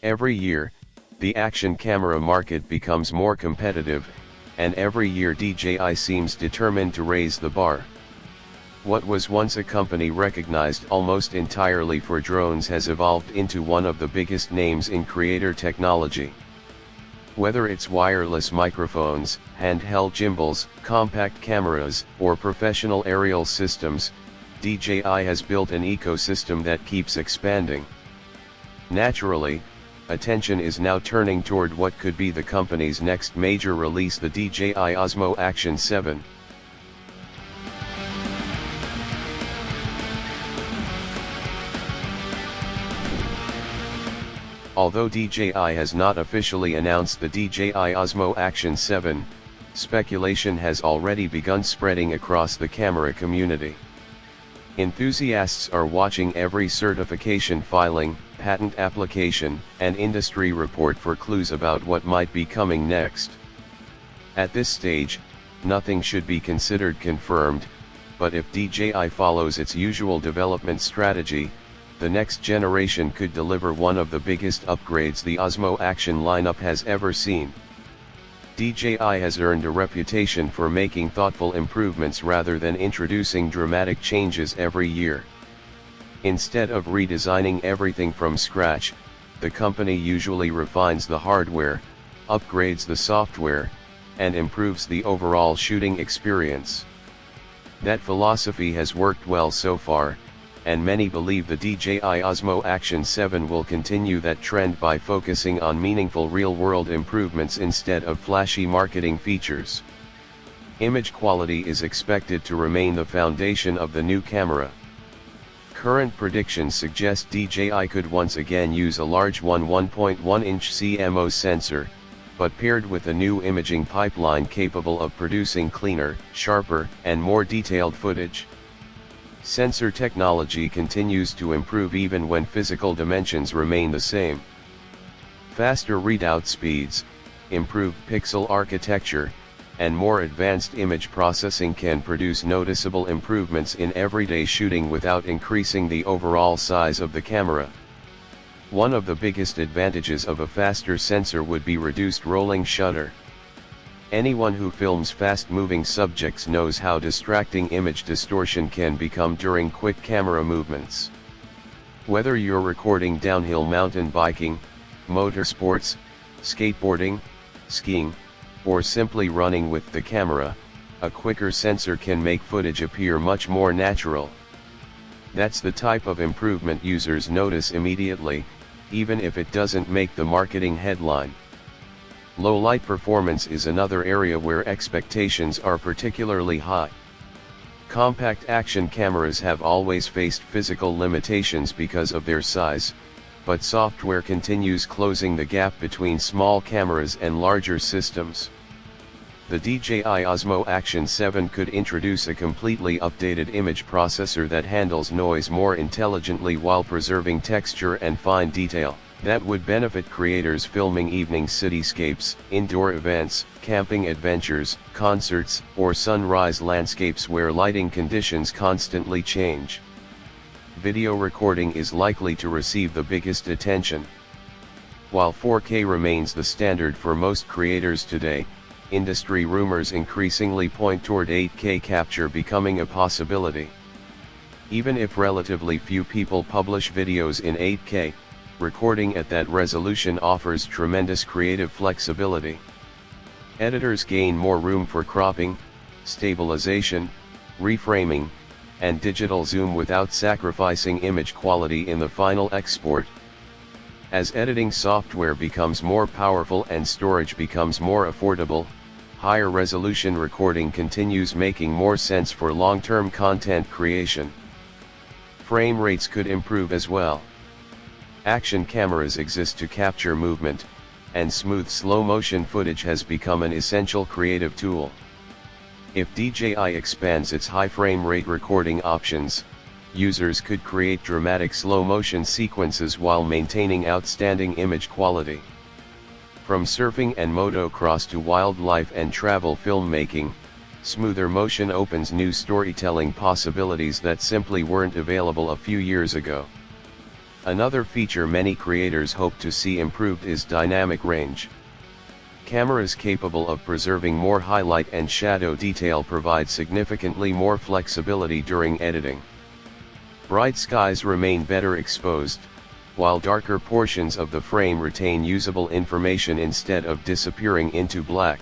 Every year, the action camera market becomes more competitive, and every year DJI seems determined to raise the bar. What was once a company recognized almost entirely for drones has evolved into one of the biggest names in creator technology. Whether it's wireless microphones, handheld gimbals, compact cameras, or professional aerial systems, DJI has built an ecosystem that keeps expanding. Naturally, attention is now turning toward what could be the company's next major release, the DJI Osmo Action 7. Although DJI has not officially announced the DJI Osmo Action 7, speculation has already begun spreading across the camera community. Enthusiasts are watching every certification filing, patent application, and industry report for clues about what might be coming next. At this stage, nothing should be considered confirmed, but if DJI follows its usual development strategy, the next generation could deliver one of the biggest upgrades the Osmo Action lineup has ever seen. DJI has earned a reputation for making thoughtful improvements rather than introducing dramatic changes every year. Instead of redesigning everything from scratch, the company usually refines the hardware, upgrades the software, and improves the overall shooting experience. That philosophy has worked well so far, and many believe the DJI Osmo Action 7 will continue that trend by focusing on meaningful real-world improvements instead of flashy marketing features. Image quality is expected to remain the foundation of the new camera. Current predictions suggest DJI could once again use a large 1.1-inch CMOS sensor, but paired with a new imaging pipeline capable of producing cleaner, sharper, and more detailed footage. Sensor technology continues to improve even when physical dimensions remain the same. Faster readout speeds, improved pixel architecture, and more advanced image processing can produce noticeable improvements in everyday shooting without increasing the overall size of the camera. One of the biggest advantages of a faster sensor would be reduced rolling shutter. Anyone who films fast-moving subjects knows how distracting image distortion can become during quick camera movements. Whether you're recording downhill mountain biking, motorsports, skateboarding, skiing, or simply running with the camera, a quicker sensor can make footage appear much more natural. That's the type of improvement users notice immediately, even if it doesn't make the marketing headline. Low light performance is another area where expectations are particularly high. Compact action cameras have always faced physical limitations because of their size, but software continues closing the gap between small cameras and larger systems. The DJI Osmo Action 7 could introduce a completely updated image processor that handles noise more intelligently while preserving texture and fine detail. That would benefit creators filming evening cityscapes, indoor events, camping adventures, concerts, or sunrise landscapes where lighting conditions constantly change. Video recording is likely to receive the biggest attention. While 4K remains the standard for most creators today, industry rumors increasingly point toward 8K capture becoming a possibility. Even if relatively few people publish videos in 8K, recording at that resolution offers tremendous creative flexibility. Editors gain more room for cropping, stabilization, reframing, and digital zoom without sacrificing image quality in the final export. As editing software becomes more powerful and storage becomes more affordable, higher resolution recording continues making more sense for long-term content creation. Frame rates could improve as well. Action cameras exist to capture movement, and smooth slow-motion footage has become an essential creative tool. If DJI expands its high frame rate recording options, users could create dramatic slow-motion sequences while maintaining outstanding image quality. From surfing and motocross to wildlife and travel filmmaking, smoother motion opens new storytelling possibilities that simply weren't available a few years ago. Another feature many creators hope to see improved is dynamic range. Cameras capable of preserving more highlight and shadow detail provide significantly more flexibility during editing. Bright skies remain better exposed, while darker portions of the frame retain usable information instead of disappearing into black.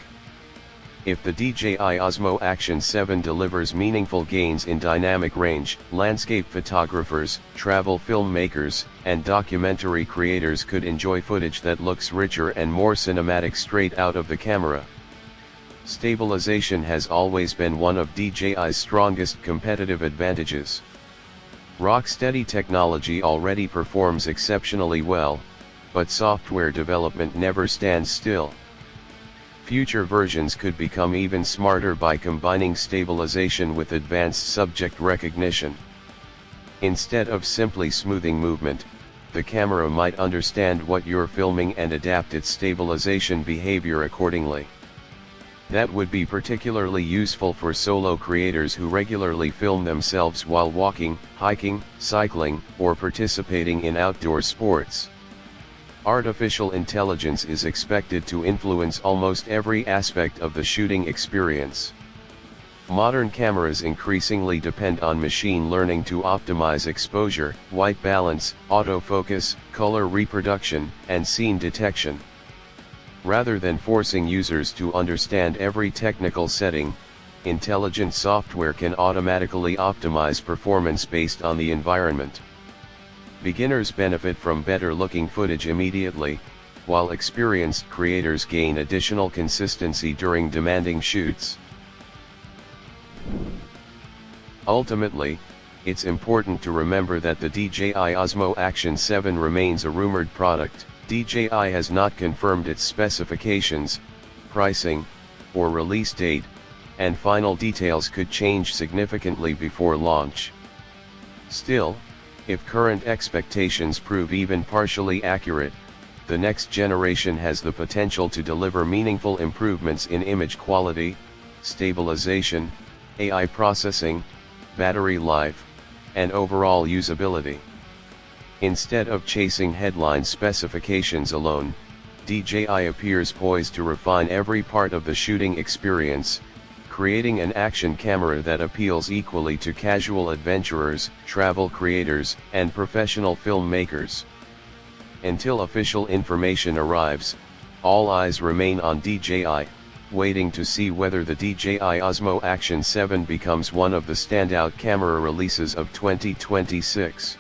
If the DJI Osmo Action 7 delivers meaningful gains in dynamic range, landscape photographers, travel filmmakers, and documentary creators could enjoy footage that looks richer and more cinematic straight out of the camera. Stabilization has always been one of DJI's strongest competitive advantages. RockSteady technology already performs exceptionally well, but software development never stands still. Future versions could become even smarter by combining stabilization with advanced subject recognition. Instead of simply smoothing movement, the camera might understand what you're filming and adapt its stabilization behavior accordingly. That would be particularly useful for solo creators who regularly film themselves while walking, hiking, cycling, or participating in outdoor sports. Artificial intelligence is expected to influence almost every aspect of the shooting experience. Modern cameras increasingly depend on machine learning to optimize exposure, white balance, autofocus, color reproduction, and scene detection. Rather than forcing users to understand every technical setting, intelligent software can automatically optimize performance based on the environment. Beginners benefit from better-looking footage immediately, while experienced creators gain additional consistency during demanding shoots. Ultimately, it's important to remember that the DJI Osmo Action 7 remains a rumored product. DJI has not confirmed its specifications, pricing, or release date, and final details could change significantly before launch. Still, if current expectations prove even partially accurate, the next generation has the potential to deliver meaningful improvements in image quality, stabilization, AI processing, battery life, and overall usability. Instead of chasing headline specifications alone, DJI appears poised to refine every part of the shooting experience, creating an action camera that appeals equally to casual adventurers, travel creators, and professional filmmakers. Until official information arrives, all eyes remain on DJI, waiting to see whether the DJI Osmo Action 7 becomes one of the standout camera releases of 2026.